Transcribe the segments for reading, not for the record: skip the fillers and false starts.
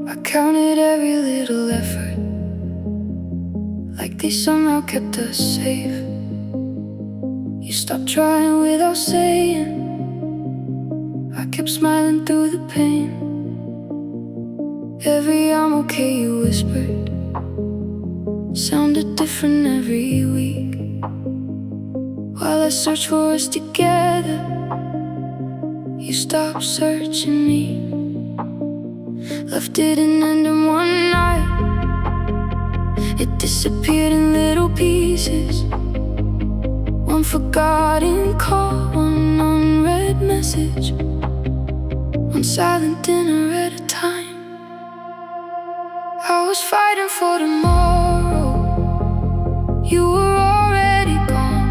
I counted every little effort, like they somehow kept us safe. You stopped trying without saying. I kept smiling through the pain. Every "I'm okay" you whispered sounded different every week. While I searched for us together, you stopped searching me. Love didn't end in one night. It disappeared in little pieces. One forgotten call, one unread message, one silent dinner at a time. I was fighting for tomorrow. You were already gone,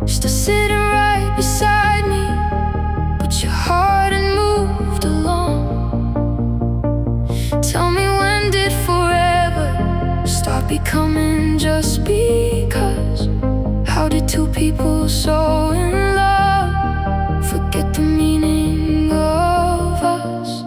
still sitting right beside me, but your heart had moved along. Tell me, when did forever start becoming just because? How did two people so in love forget the meaning of us?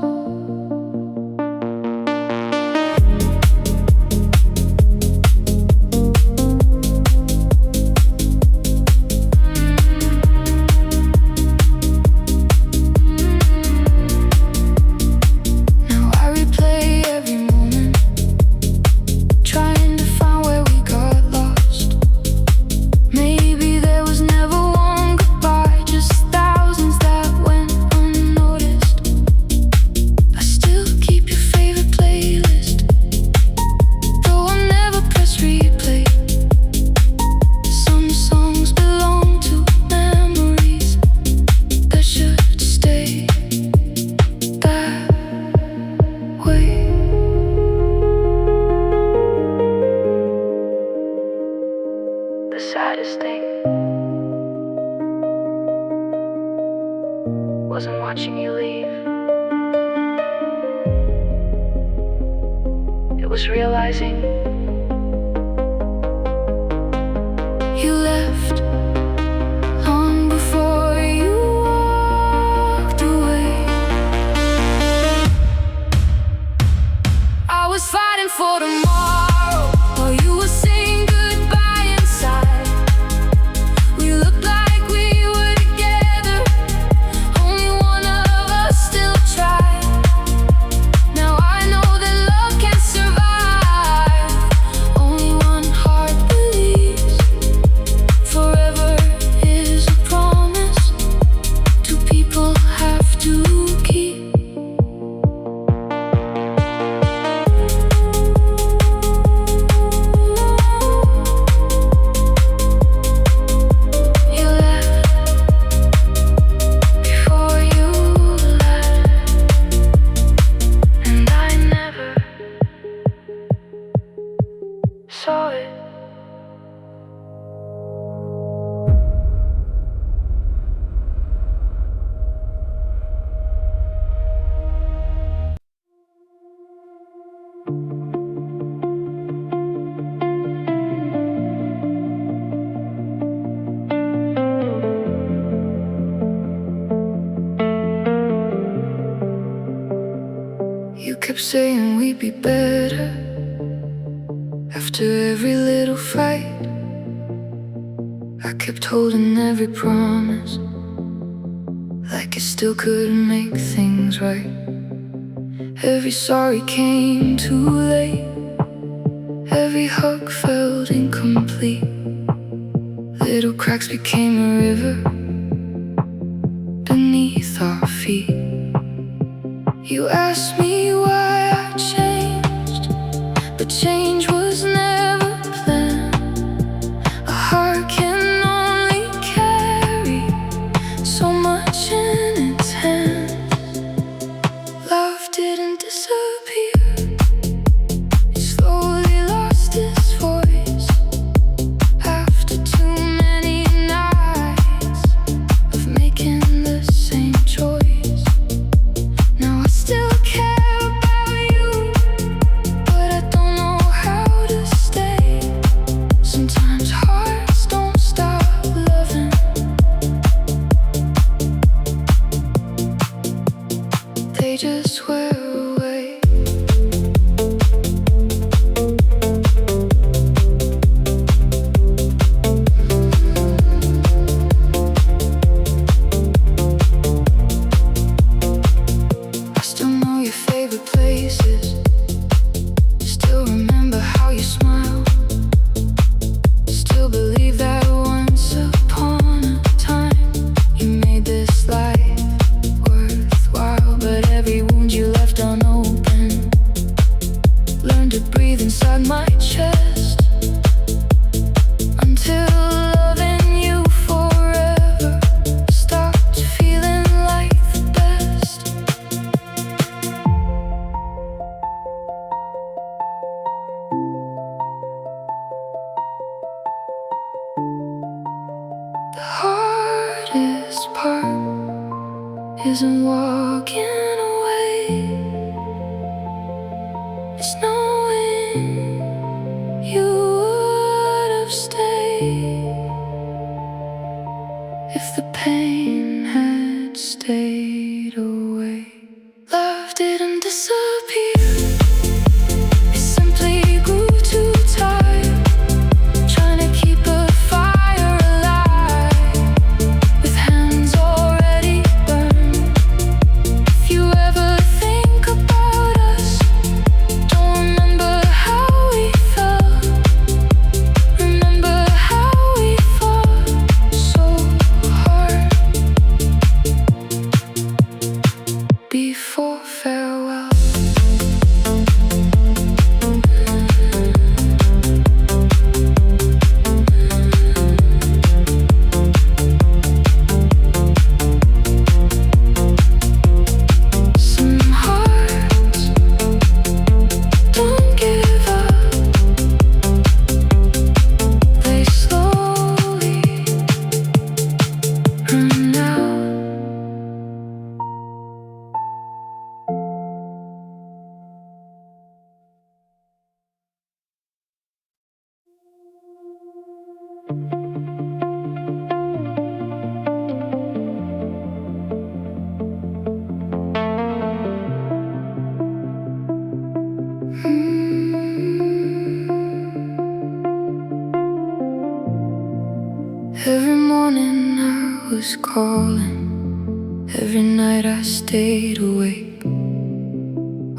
The saddest thing wasn't watching you leave. It was realizing you left long before you walked away. I was fighting for tomorrow while you were saying goodbye inside. We looked like we were together, only one of us still tried. Now I know that love can survive. Only one heart believes. Forever is a promise two people have to keep. You left before you left, and I never saw it. You kept saying we'd be better after every little fight. I kept holding every promise, like it still couldn't make things right. Every sorry came too late. Every hug felt incomplete. Little cracks became a river beneath our feet. You asked me why I changed, but change was never planned. A heart can only carry so much in its hands. Love didn't disappear, it slowly lost its voice after too many nights of making the same choice. Now I still care about you, but I don't know how isn't walking away, it's knowing you would have stayed if the pain had stayed away. Love didn't disappear, it simply grew too tired, trying to keep a fire alive with hands already burned. If you ever think about us, don't remember how we felt, remember how we fought so hard before farewell. Some hearts don't give up, they slowly run out. Every morning I was calling, every night I stayed awake,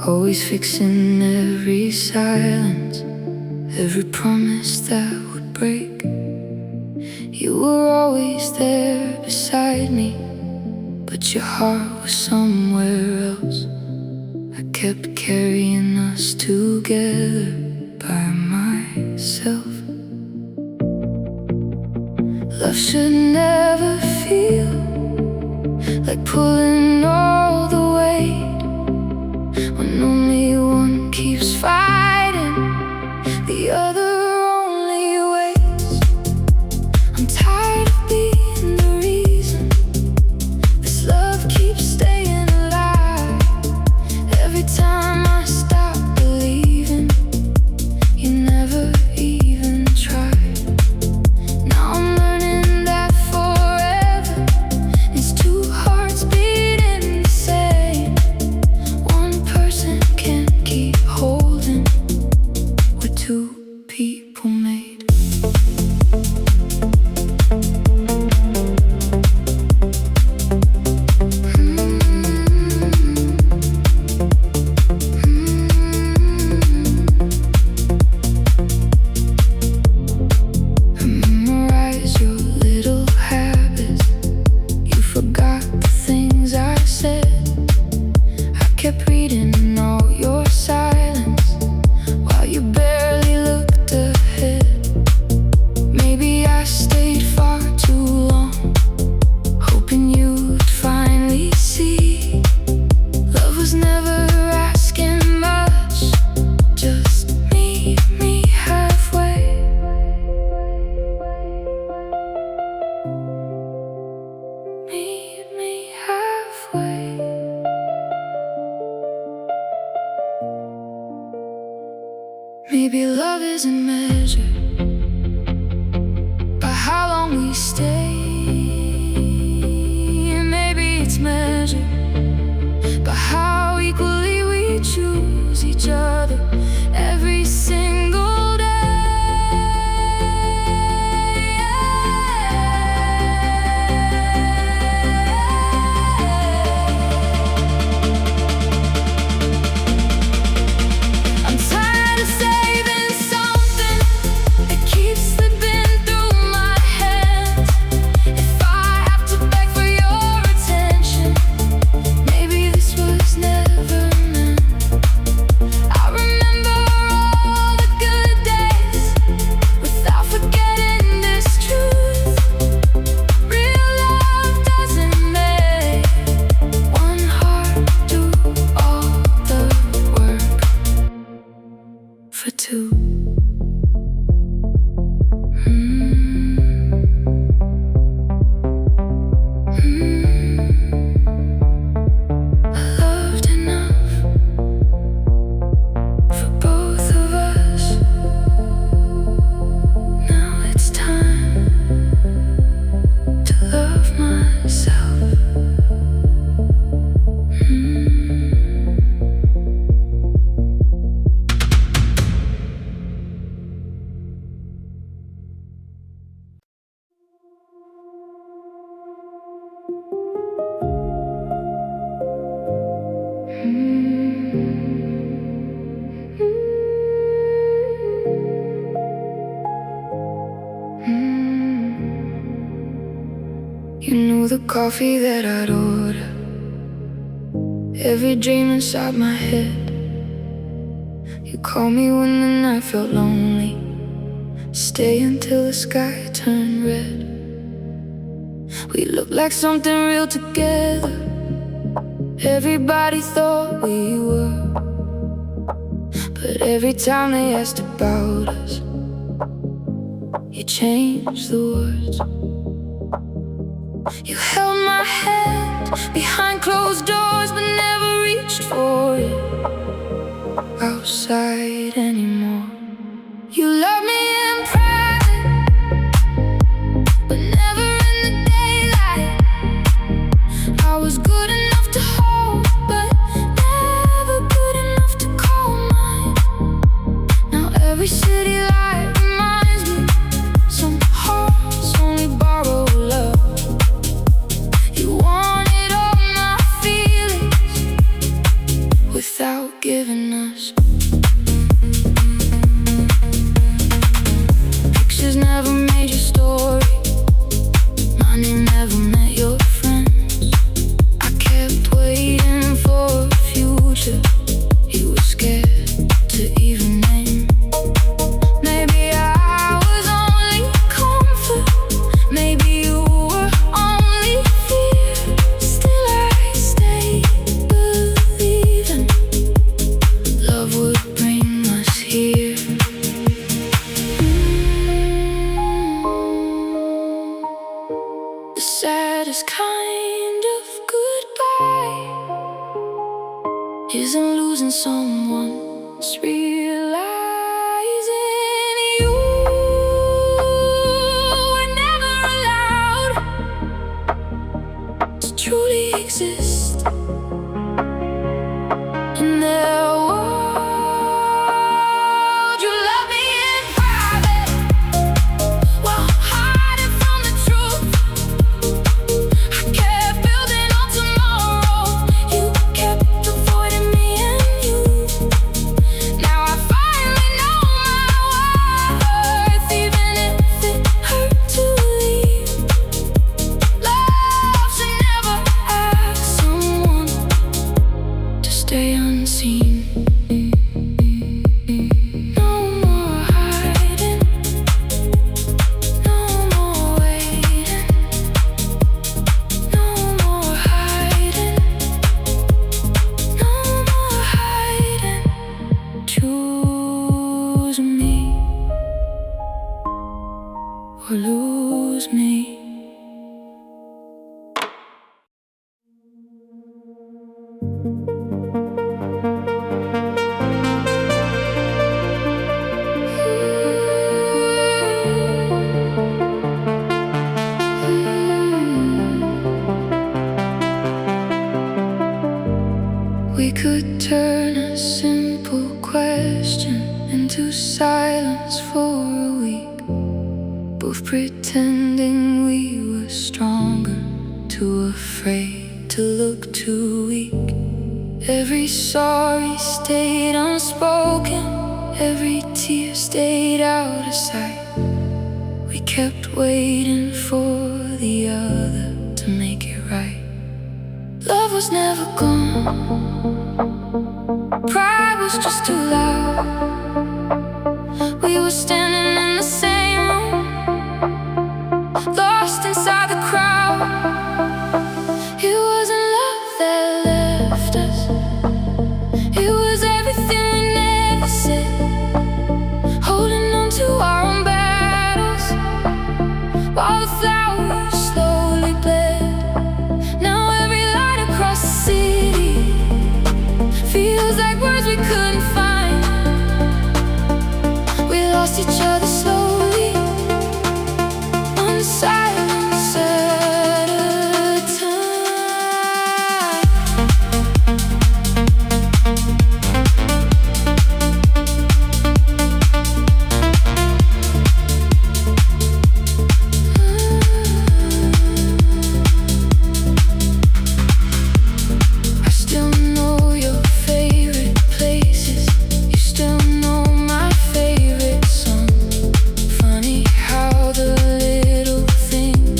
always fixing every silence, every promise that would break. You were always there beside me, but your heart was somewhere else. I kept carrying us together by myself. Love should never feel like pulling all the weight, when only one keeps fighting, the other only waits. I'm tired of being the reason this love keeps staying alive. Every time I stop believing, you never even tried. Now I'm learning that forever is two hearts beating the same. One person can't keep holding what two people made. I memorize your little habits, you forgot the things I said. I kept reading all your silence while you barely looked ahead. Maybe I stayed far too long, hoping you'd finally see. Love was never asking much, just meet me halfway. Meet me halfway. Maybe love isn't measured by how long we stay. Maybe it's measured by how equally we choose each other every single day. I'm tired of saving something that keeps slipping through my hands. the coffee that I'd order, every dream inside my head. You called me when the night felt lonely, stay until the sky turned red. We looked like something real together, everybody thought we were. But every time they asked about us, you changed the words. You held my hand behind closed doors, but never reached for it outside anymore. You love me in private, but never in the daylight. I was good enough to hold, but never good enough to call mine. Now every city light reminds me some hearts only borrow love. You wanted all my feelings without giving us. Pictures never made your story, mine never met your friends. I kept waiting for a future you were scared to even name. Maybe I was only comfort, maybe you were only fear. Still I stayed believing love would bring us here. The saddest kind of goodbye isn't losing someone, it's realizing you were never allowed to truly exist in their world. You love me in private while hiding from the truth. I kept building on tomorrow, you kept avoiding me and you. Now I finally know my worth, even if it hurt to leave. Love should never ask someone to stay unseen. No more hiding, no more waiting, no more hiding, no more hiding. Choose me or lose me. We could turn a simple question into silence for a week, both pretending we were stronger, too afraid to look too weak. Every sorry stayed unspoken, every tear stayed out of sight. We kept waiting for the other to make it right. Love was never gone, pride was just too loud. We were standing in the same room, lost inside the crowd. It wasn't love that left us, it was everything we never said, holding on to our own battles while the flowers slowly bled. Now every light across the city feels like words we couldn't find. We lost each other slowly, one silence at a time. I still know your favorite places, you still know my favorite song. Funny how the little things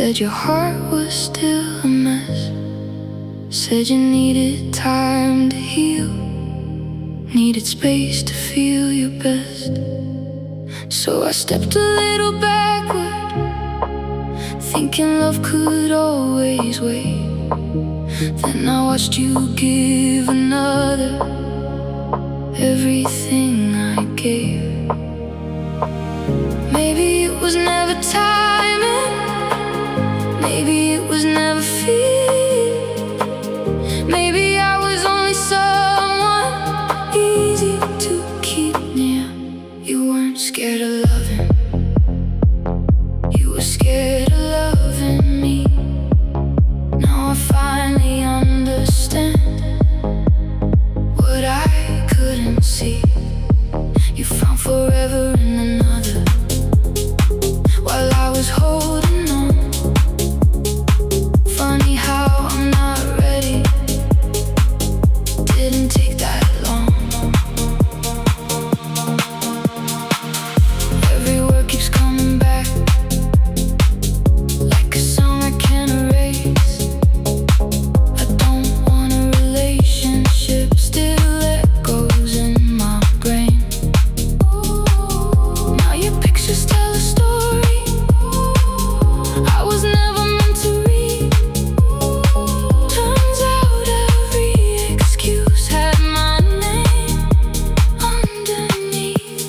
Said your heart was still a mess. Said you needed time to heal, needed space to feel your best. So I stepped a little backward, thinking love could always wait. Then I watched you give another everything I gave. Maybe it was never timing, maybe it was never feeling. Maybe I was only someone easy to keep near. You weren't scared of loving, you were scared of loving me. Now I finally understand what I couldn't see. You found forever in another, while I was holding on. Funny how I'm not ready, didn't take that long. Every word keeps coming back, like a song I can't erase. I don't want a relationship, still echoes in my brain. Now your pictures tell a story I was never meant to read. Turns out every excuse had my name underneath.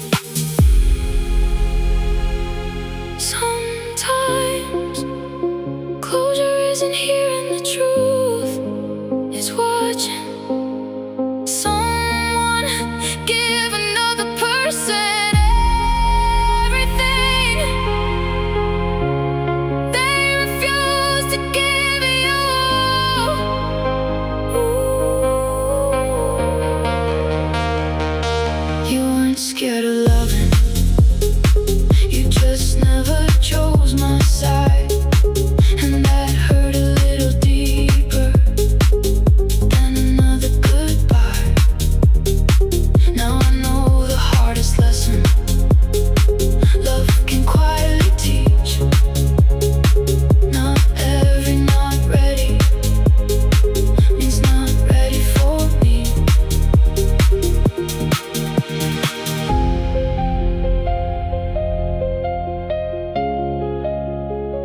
Sometimes closure isn't hearing the truth, it's watching someone give another person everything they refuse to give you. You weren't scared of loving, you just never chose my side. And that hurt a little deeper than another goodbye. Now I know the hardest lesson love can quietly teach. Not every not ready means not ready for me.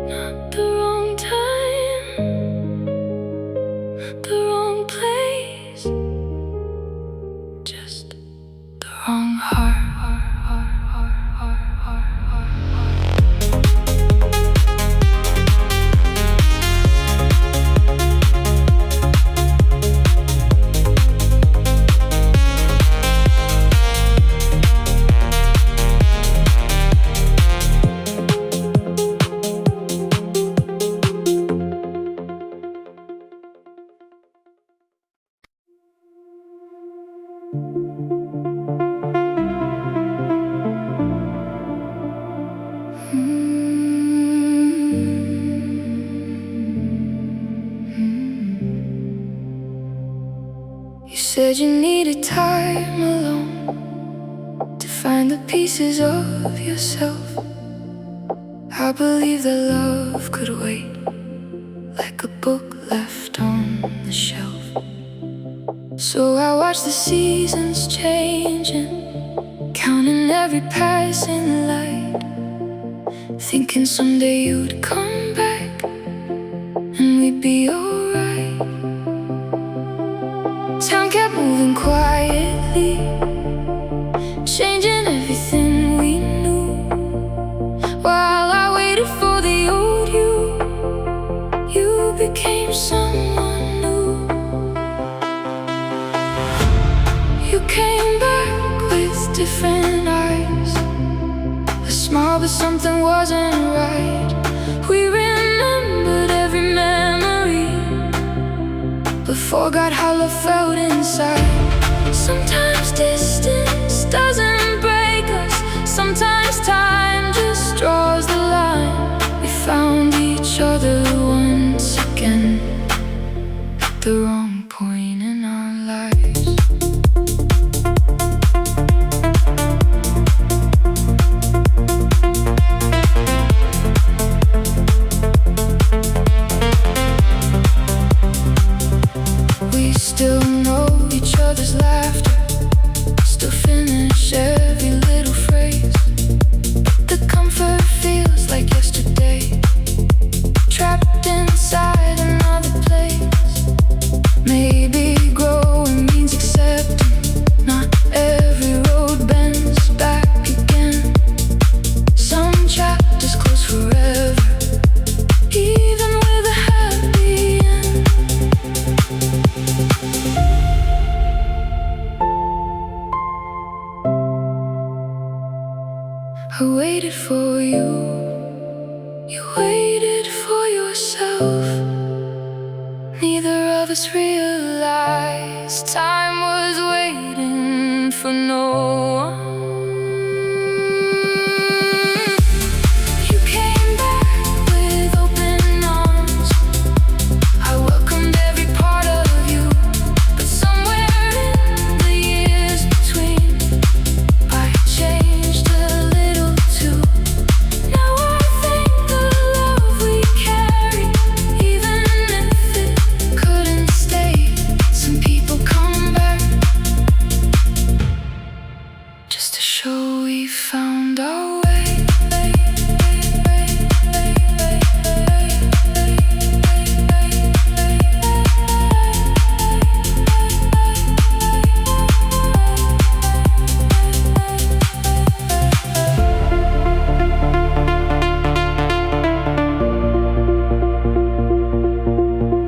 Not the wrong time, the wrong place, just the wrong heart. You said you needed time alone to find the pieces of yourself. I believe that love could wait, like a book left on the shelf. So I watched the seasons changing, counting every passing light, thinking someday you'd come back and we'd be alright. Time kept moving quietly, changing everything we knew. While I waited for the old you, you became someone new. You came back with different eyes, a smile but something wasn't right. We remembered every memory, but forgot how love felt inside. Sometimes distance doesn't break us, sometimes time just draws the line. We found each other once again at the wrong point in our lives. Neither of us realized time was waiting for no one. You came back with open arms. I welcomed every part of you, but somewhere in the years between, I changed a little too. Now I think the love we carry, even if it couldn't stay. Some people come back just to show we found our way.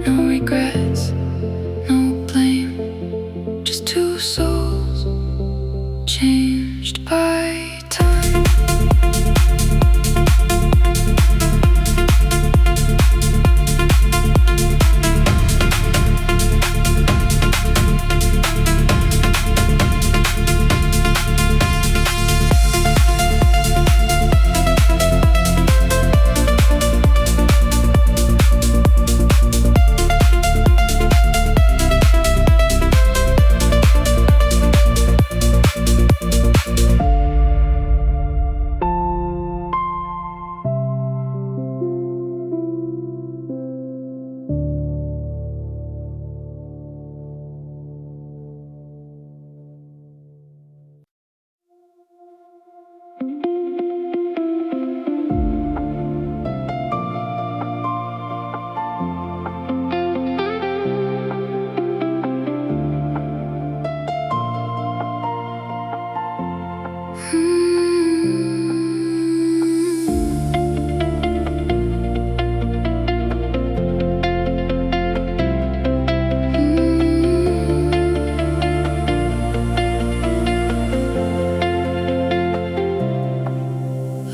No regrets, no blame, just two souls changed by time.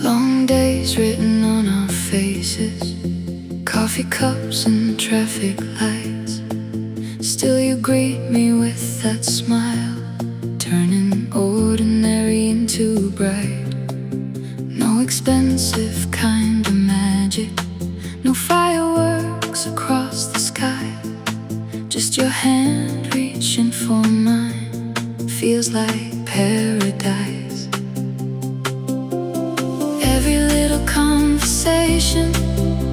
Long days written on our faces, coffee cups and traffic lights. Still you greet me with that smile, turning ordinary into bright. No expensive kind of magic, no fireworks across the sky. Just your hand reaching for mine, feels like paradise. Every little conversation,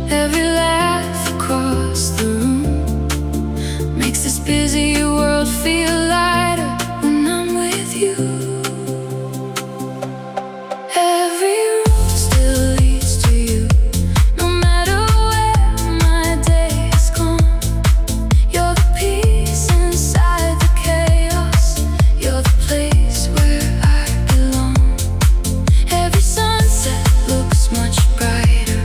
every laugh across the room makes this busy world feel lighter when I'm with you. Every road still leads to you, no matter where my day has gone. You're the peace inside the chaos, you're the place where I belong. Every sunset looks much brighter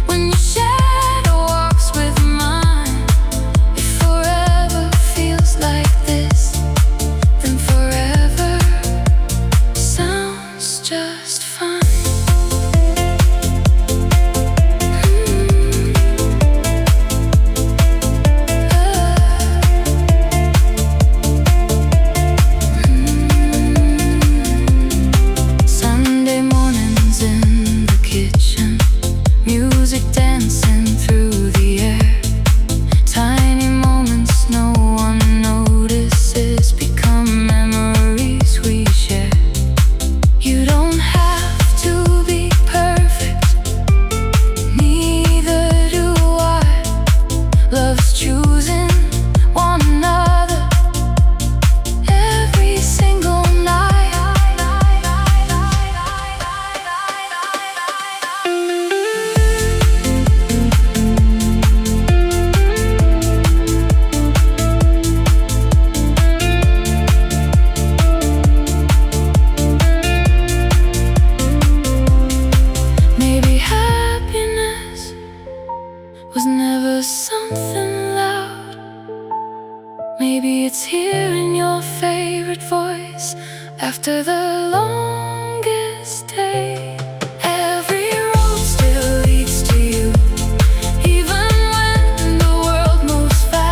when your shadow walks with mine. If forever feels like this, then forever sounds just fine. Sunday mornings in the kitchen, music dancing through the air. Tiny moments no one notices become memories we share. You don't have to be perfect, neither do I. Love's choosing one another every single night. Maybe happiness was never something loud. Maybe it's hearing your favorite voice after the longest day. Every road still leads to you, even when the world moves fast.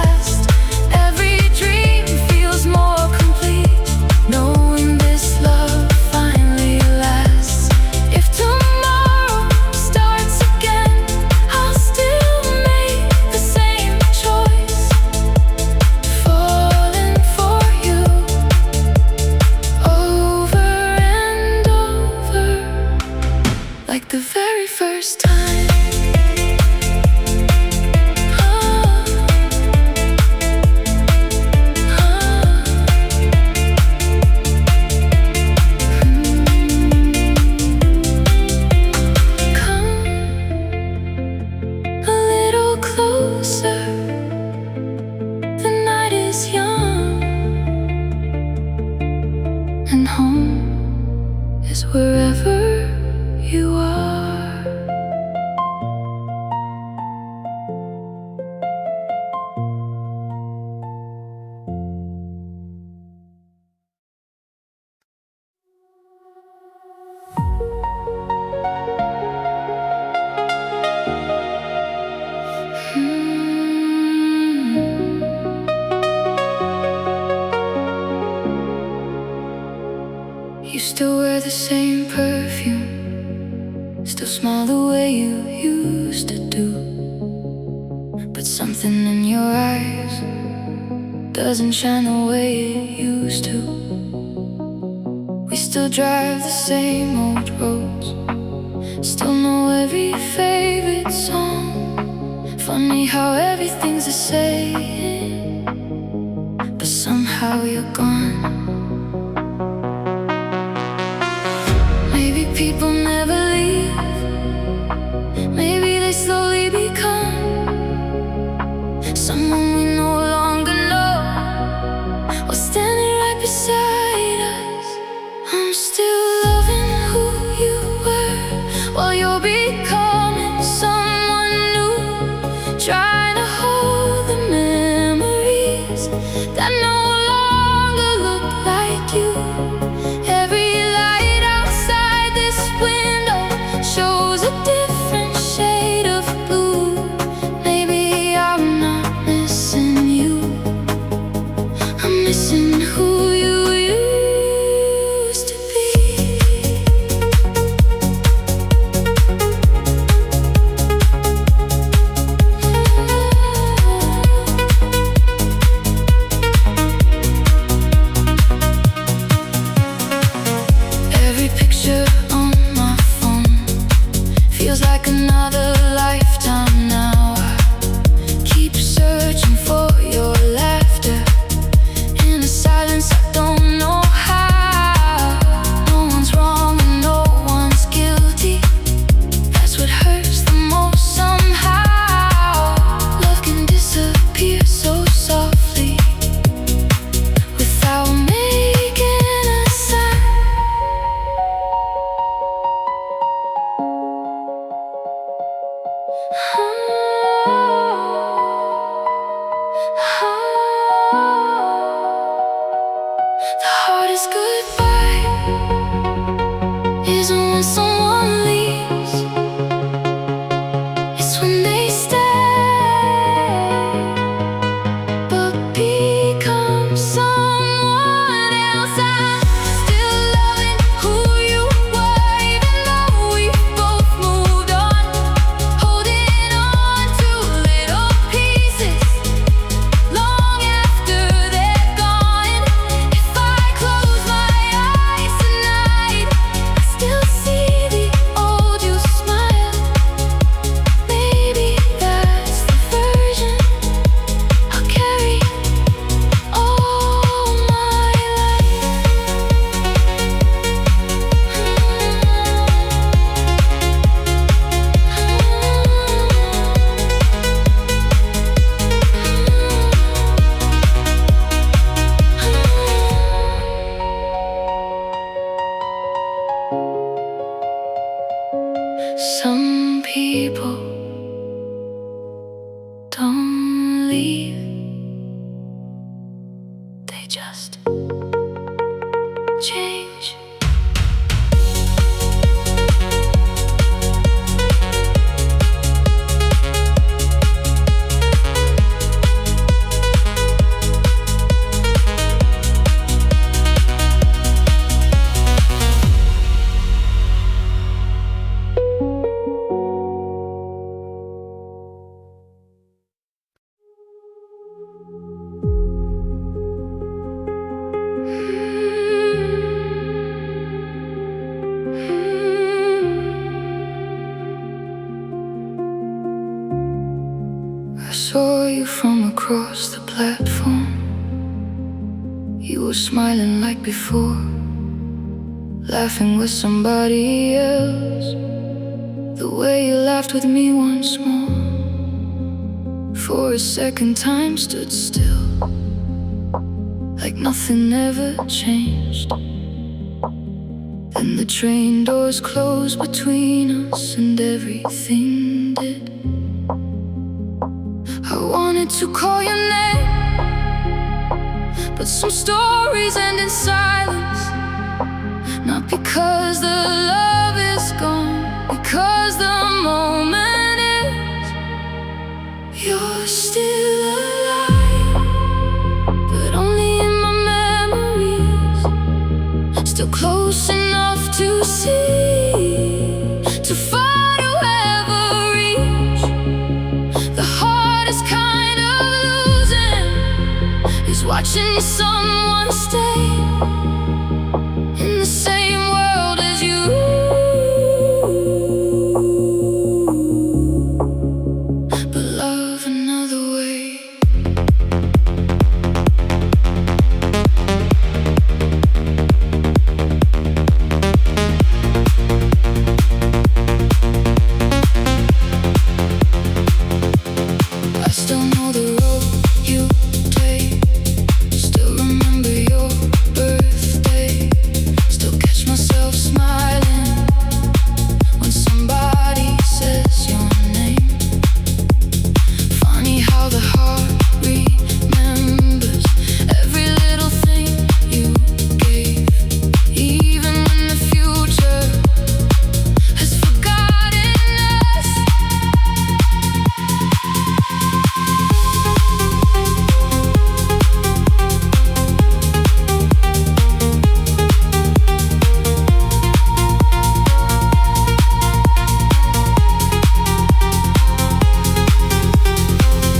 wear the same perfume, still smile the way you used to do. But something in your eyes doesn't shine the way it used to. We still drive the same old roads, still know every favorite song. Funny how everything's the same, but somehow you're gone. Maybe people never leave, maybe they slowly become someone we no longer know, or standing right beside us. I'm still loving who you were, while you're becoming someone new, trying to hold the memories that no longer look like you. Every light outside this window shows a different shade of blue. Maybe I'm not missing you, I'm missing who you used to be. Every picture on my phone feels like another lifetime now. I keep searching for your laughter in a silence I don't know how. No one's wrong and no one's guilty, that's what hurts the most somehow. Love can disappear so softly without making a sound. The hardest goodbye isn't when someone leaves, it's when they stay, but become someone else. I'm still loving who you were, even though we both moved on, holding on to little pieces long after they're gone. If I close my eyes tonight, I still see the old you smile. Maybe that's the version I'll carry all my life. Some people don't leave, they just change. I saw you from across the platform. You were smiling like before, laughing with somebody else, the way you laughed with me once more. For a second, time stood still, like nothing ever changed. Then the train doors closed between us and everything did. I wanted to call your name, but some stories end in silence. Not because the love is gone, because the moment is. You're still alive, but only in my memories. Still close enough to reality, too far to ever reach. The hardest kind of losing is watching someone stay in the same world as you, but love another way. I still know the road you take, still remember your birthday, still catch myself smiling when somebody says your name. Funny how the heart remembers every little thing you gave, even when the future has forgotten us.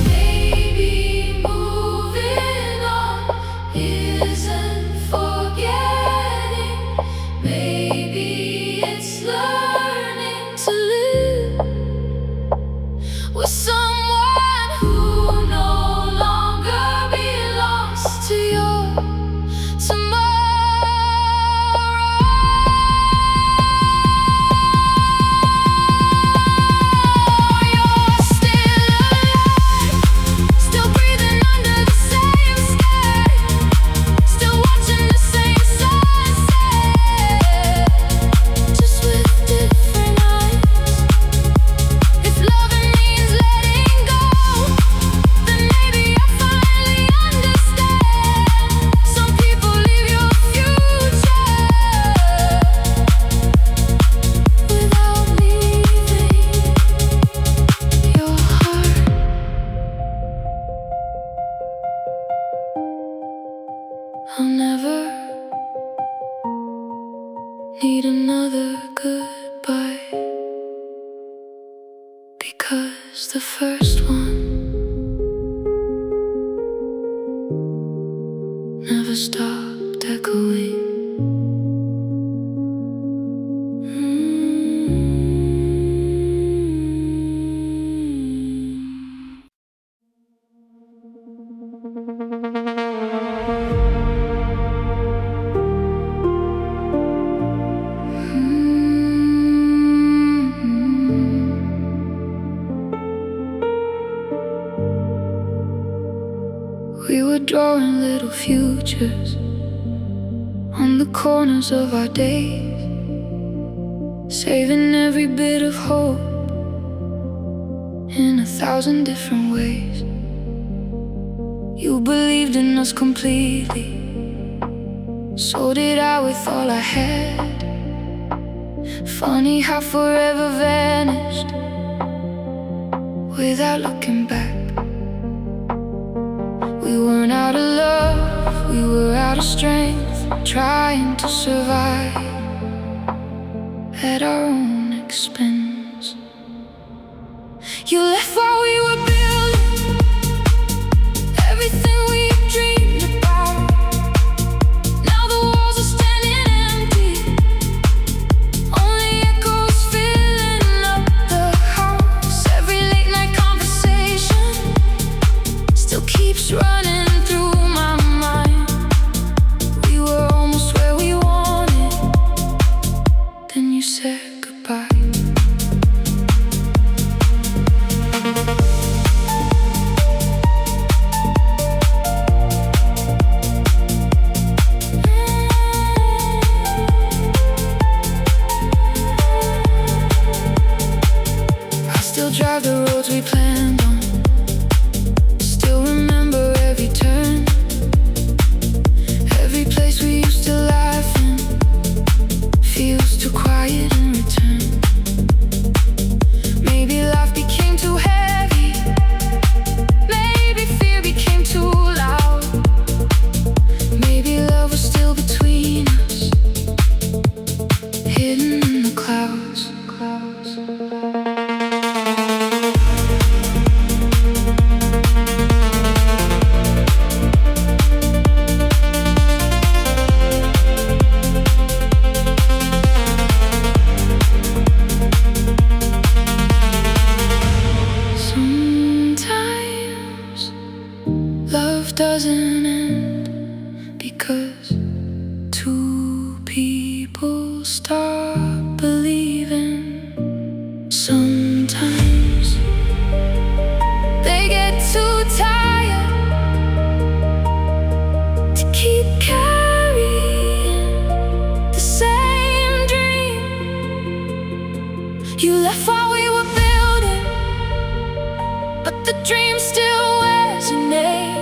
Maybe moving on isn't forgetting. Maybe it's learning to live with someone who no longer belongs to your tomorrow. You're still alive, still breathing under the same sky, still watching the same sunset, just with different eyes. If loving means letting go, then maybe I finally understand. Some people leave your future without leaving your heart. I'll never need another goodbye, because the first one never stopped echoing. We were drawing little futures on the corners of our days, saving every bit of hope in 1,000 different ways. You believed in us completely, so did I with all I had. Funny how forever vanished without looking back. We weren't out of love, we were out of strength, trying to survive at our own expense. You left while we were building everything we dreamed about. Now the walls are standing empty, only echoes filling up the house. Every late night conversation still keeps running through my mind. We were almost where we wanted, then you said goodbye. doesn't end because two people stop believing. Sometimes they get too tired to keep carrying the same dream. You left while we were building, but the dream still wears your name.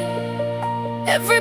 Every